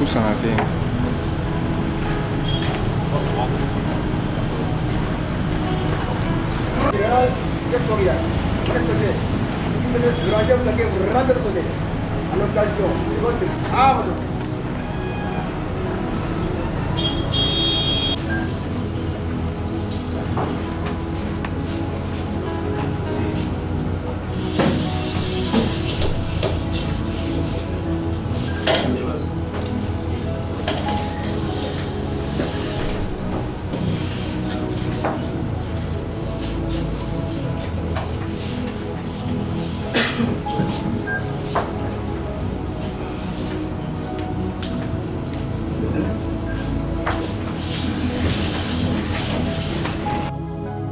kusana te.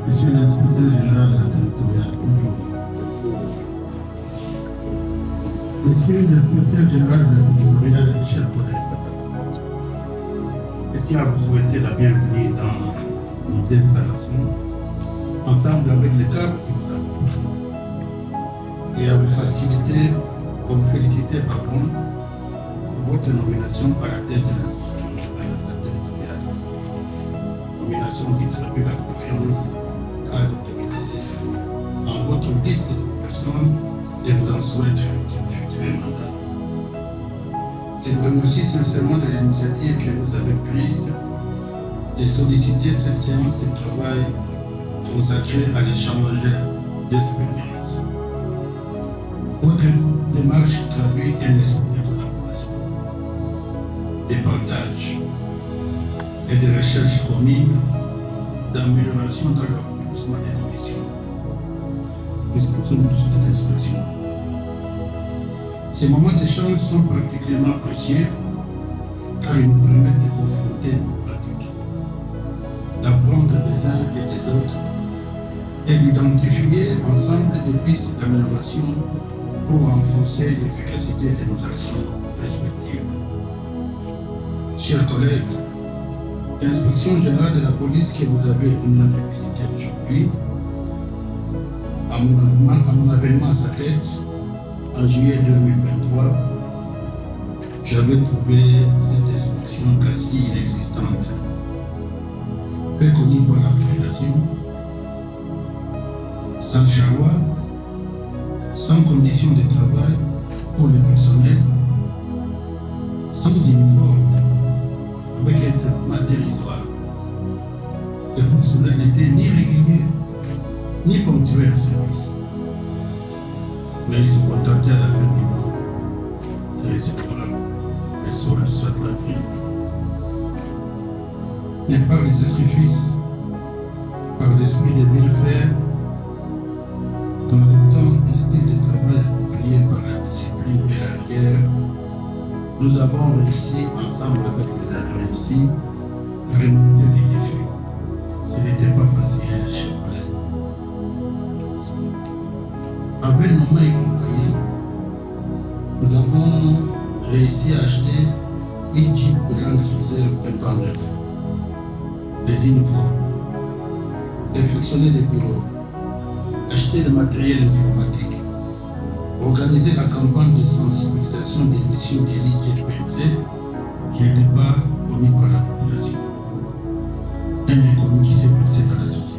Monsieur l'inspecteur général de la territoriale, bonjour. Monsieur l'inspecteur général de la territoriale, mes chers collègues, je tiens à vous souhaiter la bienvenue dans nos installations, ensemble avec les cadres qui vous accompagnent, et à vous féliciter pour votre nomination à la tête de l'inspection générale de la territoriale. Nomination qui traduit la confiance en votre liste de personnes et vous en souhaite futur mandat. Je vous remercie sincèrement de l'initiative que vous avez prise de solliciter cette séance de travail consacrée à l'échange d'expérience. Votre démarche traduit un esprit de collaboration, de partage et de recherche commune d'amélioration dans l'accomplissement de nos missions. Nous sommes tous des instructions. Ces moments d'échange sont particulièrement précieux car ils nous permettent de confronter nos pratiques, d'apprendre des uns et des autres et d'identifier ensemble des pistes d'amélioration pour renforcer l'efficacité de nos actions respectives. Chers collègues, l'inspection générale de la police que vous avez l'honneur de visiter aujourd'hui, à mon avènement à sa tête, en juillet 2023, j'avais trouvé cette inspection quasi inexistante, peu connue par la population, sans charroi, sans conditions de travail pour le personnel, sans uniforme, avec un traitement dérisoire. Le personnel n'était ni régulier, ni ponctuel au service. Mais il se contentait à la fin du mois de recevoir les soldes soit la prime. Mais par les sacrifices, par l'esprit de bien faire, dans le temps et style de travail approprié par la discipline et la rigueur, nous avons réussi ensemble avec les agents ici à remonter les défis. Ce n'était pas facile, chers collègues. Avec nos mains et nos moyens, nous avons réussi à acheter 8 jeeps de Land Cruiser peints neuf, les uniformes, réfectionner les bureaux, acheter le matériel informatique, organiser la campagne de sensibilisation des missions d'élite GPC qui n'était pas connue par la population. Un inconnu qui s'est passé dans la société.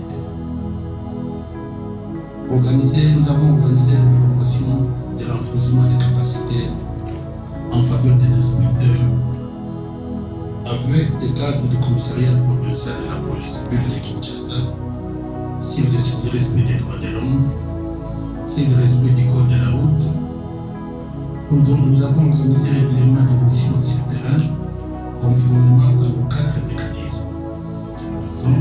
Nous avons organisé une formation de renforcement des capacités en faveur des inspecteurs avec des cadres du commissariat provincial de la police publique de Kinshasa sur le respect des droits de l'homme, sur le respect du code de la route. Nous avons organisé régulièrement des missions sur le terrain conformément à nos 4 mécanismes qui sont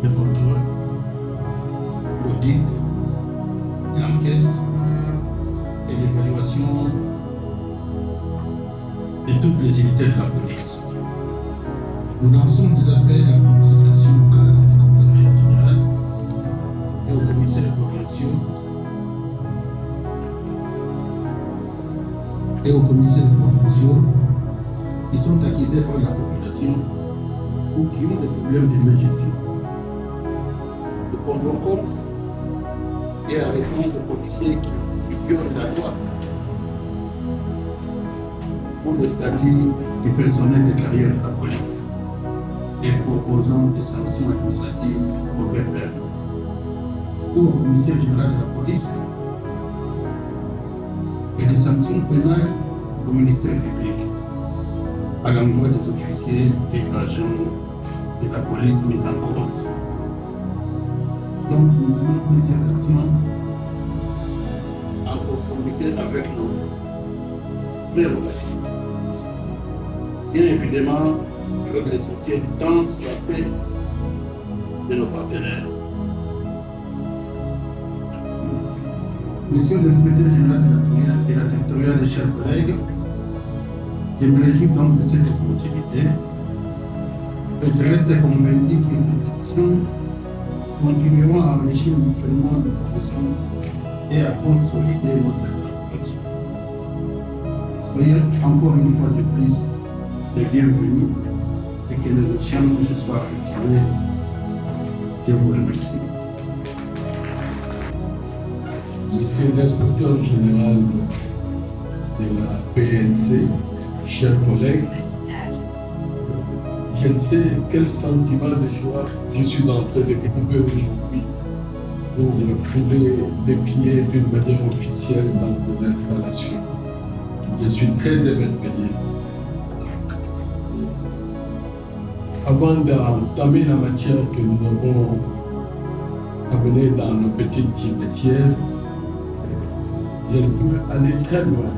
le contrôle, l'audit, l'enquête et l'évaluation de toutes les unités de la police. Nous lançons des appels à consultation au cadre du commissariat général et au commissaire provinciaux qui sont accusés par la population ou qui ont des problèmes de main gestion. Nous prendrons compte et arrêtons les policiers qui violent la loi. pour le statut du personnel de carrière de la police et proposant des sanctions administratives au VPR ou au commissaire général de la police et des sanctions pénales au ministère public à l'endroit des officiers et agents de la police mis en cause. Donc, nous donnons plusieurs actions en conformité avec nos prérogatives. Bien évidemment, avec le soutien du temps sur la paix de nos partenaires. Monsieur l'inspecteur général de la territoriale et chers collègues, je me réjouis donc de cette opportunité et je reste convaincu que ces discussions contribueront à enrichir mutuellement nos connaissances et à consolider notre collaboration. Soyez encore une fois de plus les bienvenus et que nos échanges soient fructueux. Je vous remercie. Monsieur l'inspecteur général de la PNC, chers collègues, je ne sais quel sentiment de joie je suis en train de éprouver aujourd'hui pour fouler les pieds d'une manière officielle dans l'installation. Je suis très émerveillé. Avant d'entamer la matière que nous avons amenée dans nos petites gibecières, je peux aller très loin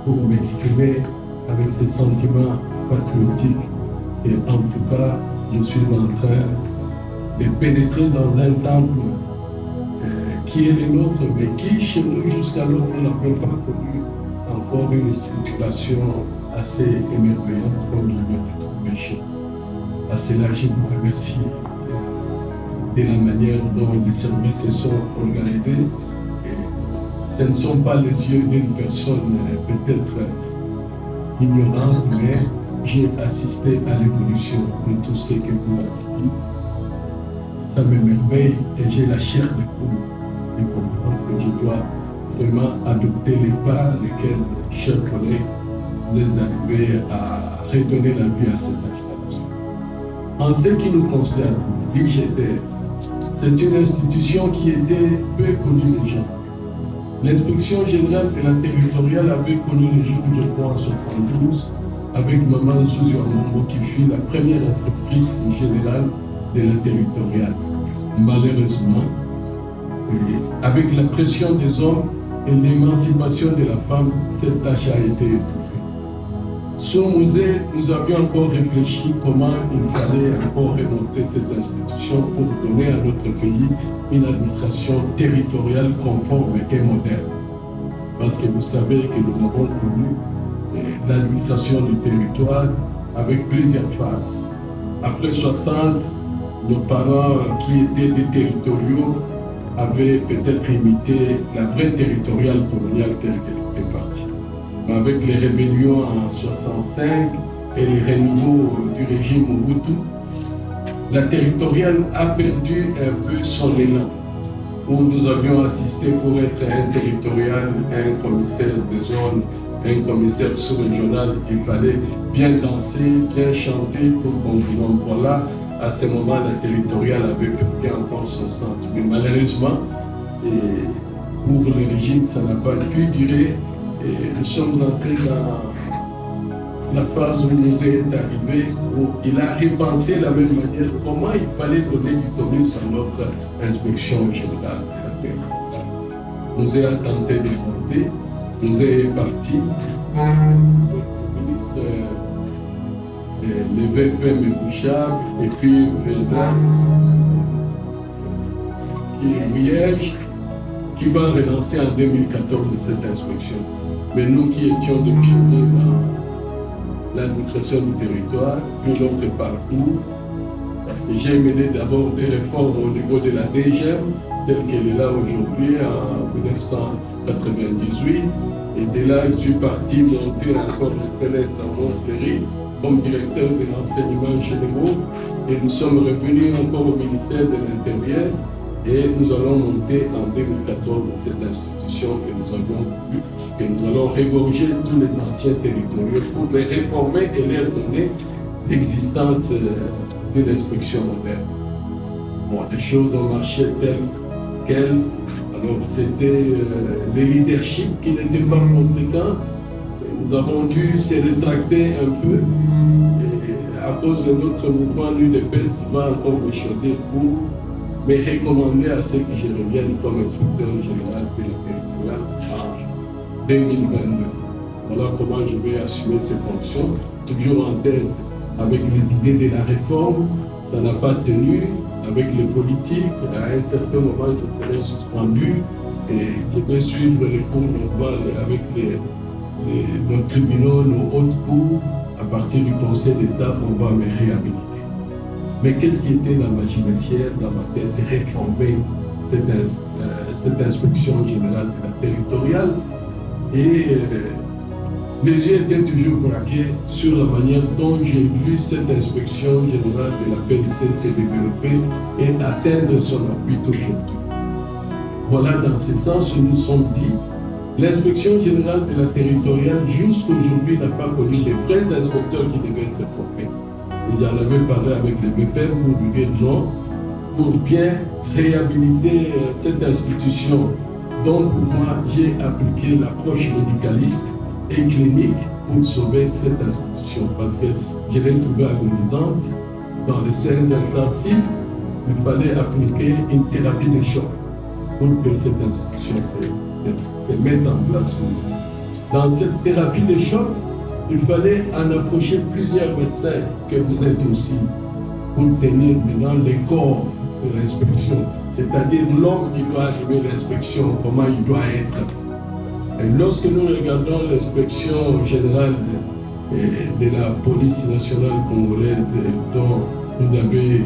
pour m'exprimer avec ces sentiments patriotiques. Et en tout cas, je suis en train de pénétrer dans un temple qui est le nôtre, mais qui, chez nous, jusqu'alors, nous n'avons pas connu encore une structuration assez émerveillante comme je viens de trouver chez nous. À cela, je vous remercie de la manière dont les services se sont organisés. Ce ne sont pas les yeux d'une personne peut-être ignorante, mais j'ai assisté à l'évolution de tout ce que vous avez dit. Ça m'émerveille et j'ai la chair de poule de comprendre que je dois vraiment adopter les pas lesquels, chers collègues, vous êtes arrivés à redonner la vie à cette installation. En ce qui nous concerne, l'IGTR, c'est une institution qui était peu connue des gens. L'inspection générale de la territoriale avait connu le jour, je crois, en 1972, avec Maman Zouzou Amombo, qui fut la première inspectrice générale de la territoriale. Malheureusement, avec la pression des hommes et l'émancipation de la femme, cette tâche a été étouffée. Sur musée, nous avions encore réfléchi comment il fallait encore remonter cette institution pour donner à notre pays une administration territoriale conforme et moderne. Parce que vous savez que nous avons connu l'administration du territoire avec plusieurs phases. Après 60, nos parents qui étaient des territoriaux avaient peut-être imité la vraie territoriale coloniale telle qu'elle était partie. Mais avec les rébellions en 65 et les renouveaux du régime Mobutu, la territoriale a perdu un peu son élan. Où nous avions assisté pour être un territorial, un commissaire de zone, un commissaire sous-régional, il fallait bien danser, bien chanter pour qu'on nous envoie là. À ce moment, la territoriale avait perdu encore son sens. Mais malheureusement, pour le régime, ça n'a pas pu durer. Et nous sommes entrés dans la phase où nous est arrivé, où il a repensé de la même manière comment il fallait donner du tonus à notre inspection générale de la terre. Nous a tenté de monter, nous est parti. Le ministre, le VP Mebouchab, et puis le président Liège, qui va relancer en 2014 cette inspection. Mais nous qui étions des pionniers dans l'administration du territoire, puis l'autre parcours, j'ai mené d'abord des réformes au niveau de la DGM, telle qu'elle est là aujourd'hui en 1998. Et de là, je suis parti monter encore le CNS à Montpellier comme directeur de l'enseignement général. Et nous sommes revenus encore au ministère de l'Intérieur. Et nous allons monter en 2014 cette institution que nous allons régorger tous les anciens territoriaux pour les réformer et leur donner l'existence de l'inspection moderne. Bon, les choses ont marché telles quelles. Alors c'était le leadership qui n'était pas conséquent. Nous avons dû se rétracter un peu. Et à cause de notre mouvement, l'UDPS va encore me choisir pour me recommander à ceux que je revienne comme inspecteur général de la territoriale en 2022. Voilà comment je vais assumer ces fonctions, toujours en tête avec les idées de la réforme. Ça n'a pas tenu avec les politiques. À un certain moment, je serai suspendu et je vais suivre les cours normales avec nos tribunaux, nos hautes cours. À partir du Conseil d'État, on va me réhabiliter. Mais qu'est-ce qui était dans ma gymnastière, dans ma tête, réformer cette inspection générale de la territoriale. Et les yeux étaient toujours braqués sur la manière dont j'ai vu cette inspection générale de la PDC se développer et atteindre son but aujourd'hui. Voilà, dans ce sens, nous nous sommes dit, l'inspection générale de la territoriale jusqu'aujourd'hui n'a pas connu de vrais inspecteurs qui devaient être formés. Il en avait parlé avec les BPM pour lui dire non, pour bien réhabiliter cette institution dont pour moi j'ai appliqué l'approche médicaliste et clinique pour sauver cette institution parce que je l'ai trouvée agonisante. Dans les soins intensifs, il fallait appliquer une thérapie de choc pour que cette institution se mette en place. Dans cette thérapie de choc, il fallait en approcher plusieurs médecins que vous êtes aussi pour tenir maintenant les corps de l'inspection, c'est-à-dire l'homme qui doit animer l'inspection, comment il doit être. Et lorsque nous regardons l'inspection générale de la police nationale congolaise dont vous avez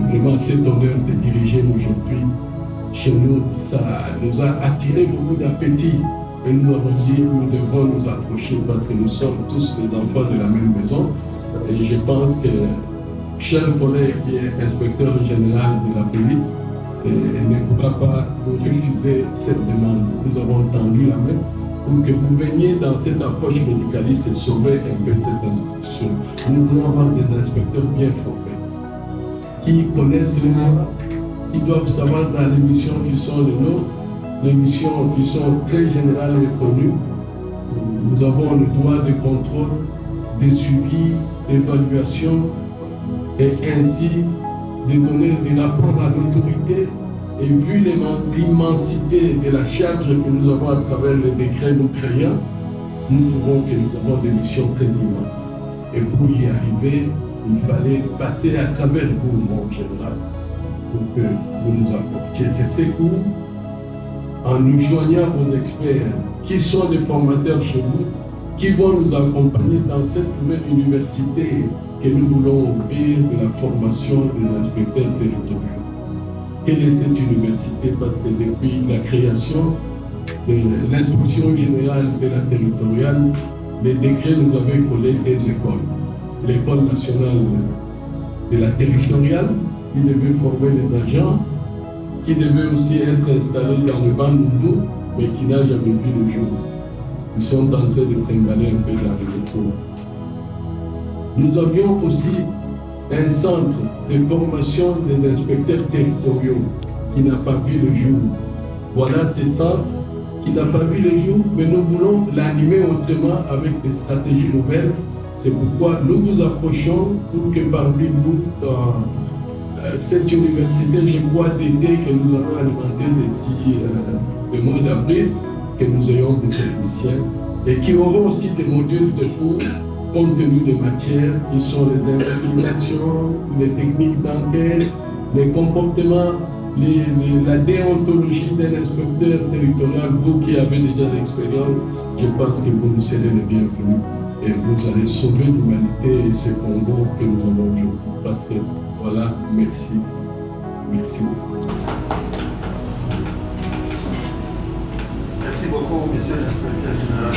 vraiment cet honneur de diriger aujourd'hui, chez nous, ça nous a attiré beaucoup d'appétit. Et nous avons dit que nous devons nous approcher parce que nous sommes tous les enfants de la même maison. Et je pense que cher collègue qui est inspecteur général de la police ne pourra pas nous refuser cette demande. Nous avons tendu la main pour que vous veniez dans cette approche médicaliste et sauver un peu cette institution. Nous voulons avoir des inspecteurs bien formés, qui connaissent les lois, qui doivent savoir dans les missions qui sont les nôtres, les missions qui sont très générales et connues. Nous avons le droit de contrôle, de suivi, d'évaluation et ainsi de donner des rapports à l'autorité. Et vu l'immensité de la charge que nous avons à travers les décrets nous créants, nous trouvons que nous avons des missions très immenses. Et pour y arriver, il fallait passer à travers vous, mon général, pour que vous nous apportiez ces cours en nous joignant aux experts qui sont des formateurs chez vous, qui vont nous accompagner dans cette nouvelle université que nous voulons ouvrir de la formation des inspecteurs territoriaux. Quelle est cette université? Parce que depuis la création de l'inspection générale de la territoriale, les décrets nous avaient collé des écoles. L'école nationale de la territoriale, qui devait former les agents, qui devait aussi être installé dans le Bandundu, mais qui n'a jamais vu le jour. Ils sont en train de trimballer un peu dans le retour. Nous avions aussi un centre de formation des inspecteurs territoriaux qui n'a pas vu le jour. Voilà ce centre qui n'a pas vu le jour, mais nous voulons l'animer autrement avec des stratégies nouvelles. C'est pourquoi nous vous approchons pour que parmi vous, dans cette université, je crois, d'été que nous allons alimenter d'ici le mois d'avril, que nous ayons des techniciens et qui auront aussi des modules de cours compte tenu des matières qui sont les investigations, les techniques d'enquête, les comportements, la déontologie d'un inspecteur territorial. Vous qui avez déjà l'expérience, je pense que vous nous serez les bienvenus et vous allez sauver l'humanité et ce combat que nous avons aujourd'hui. Parce que voilà, merci. Merci beaucoup. Merci beaucoup, monsieur l'inspecteur général.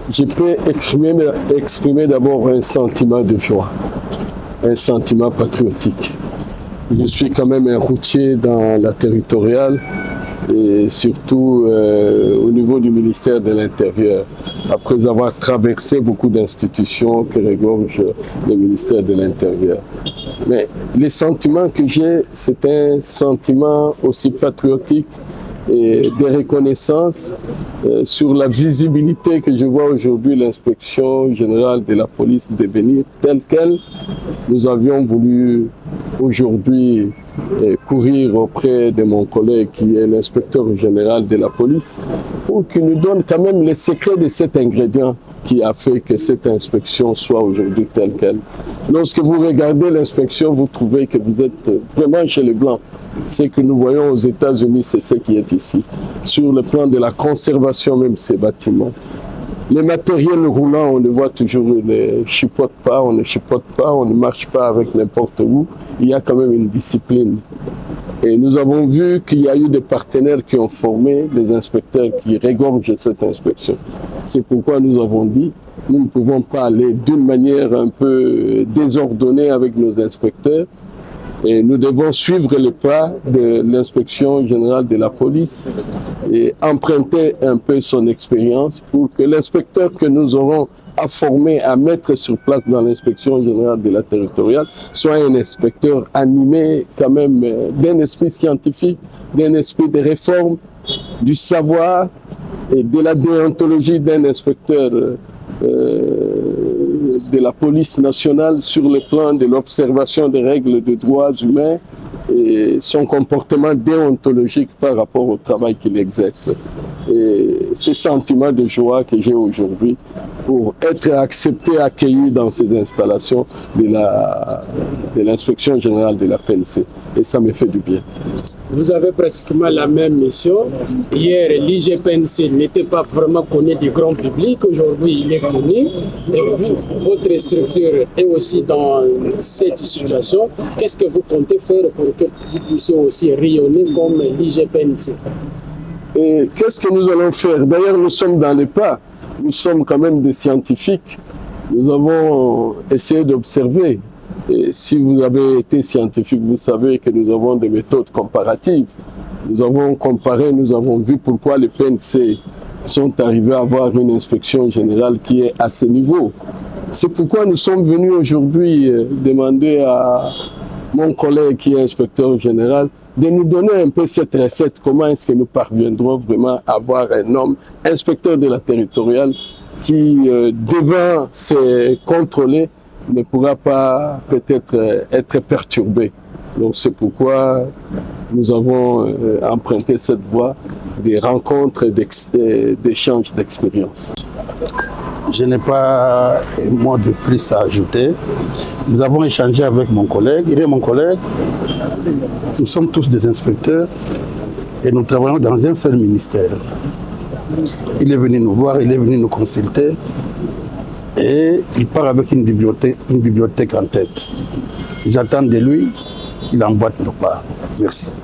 Je peux exprimer d'abord un sentiment de joie, un sentiment patriotique. Je suis quand même un routier dans la territoriale et surtout au niveau du ministère de l'Intérieur. Après avoir traversé beaucoup d'institutions que regorge le ministère de l'Intérieur. Mais les sentiments que j'ai, c'est un sentiment aussi patriotique et de reconnaissance sur la visibilité que je vois aujourd'hui l'inspection générale de la police devenir telle qu'elle. Nous avions voulu aujourd'hui courir auprès de mon collègue qui est l'inspecteur général de la police pour qu'il nous donne quand même les secrets de cet ingrédient qui a fait que cette inspection soit aujourd'hui telle qu'elle. Lorsque vous regardez l'inspection, vous trouvez que vous êtes vraiment chez les Blancs. Ce que nous voyons aux États-Unis, c'est ce qui est ici. Sur le plan de la conservation même de ces bâtiments. Les matériels roulants, on les voit toujours, on ne chipote pas, on ne marche pas avec n'importe où. Il y a quand même une discipline. Et nous avons vu qu'il y a eu des partenaires qui ont formé des inspecteurs qui regorgent cette inspection. C'est pourquoi nous avons dit, nous ne pouvons pas aller d'une manière un peu désordonnée avec nos inspecteurs. Et nous devons suivre les pas de l'inspection générale de la police et emprunter un peu son expérience pour que l'inspecteur que nous aurons à former, à mettre sur place dans l'inspection générale de la territoriale soit un inspecteur animé quand même d'un esprit scientifique, d'un esprit de réforme, du savoir et de la déontologie d'un inspecteur de la police nationale sur le plan de l'observation des règles de droits humains et son comportement déontologique par rapport au travail qu'il exerce. Et ce sentiment de joie que j'ai aujourd'hui pour être accepté, accueilli dans ces installations de l'inspection générale de la PNC. Et ça me fait du bien. Vous avez pratiquement la même mission. Hier, l'IGPNC n'était pas vraiment connu du grand public. Aujourd'hui, il est connu. Et vous, votre structure est aussi dans cette situation. Qu'est-ce que vous comptez faire pour que vous puissiez aussi rayonner comme l'IGPNC? Et qu'est-ce que nous allons faire? D'ailleurs, nous sommes dans les pas. Nous sommes quand même des scientifiques. Nous avons essayé d'observer. Et si vous avez été scientifique, vous savez que nous avons des méthodes comparatives. Nous avons comparé, nous avons vu pourquoi les PNC sont arrivés à avoir une inspection générale qui est à ce niveau. C'est pourquoi nous sommes venus aujourd'hui demander à mon collègue qui est inspecteur général de nous donner un peu cette recette, comment est-ce que nous parviendrons vraiment à avoir un homme inspecteur de la territoriale qui, devant se contrôler, ne pourra pas peut-être être perturbé. Donc c'est pourquoi nous avons emprunté cette voie des rencontres et d'échanges d'expériences. Je n'ai pas un mot de plus à ajouter. Nous avons échangé avec mon collègue. Il est mon collègue. Nous sommes tous des inspecteurs et nous travaillons dans un seul ministère. Il est venu nous voir, il est venu nous consulter et il part avec une bibliothèque en tête. J'attends de lui qu'il emboîte nos pas. Merci.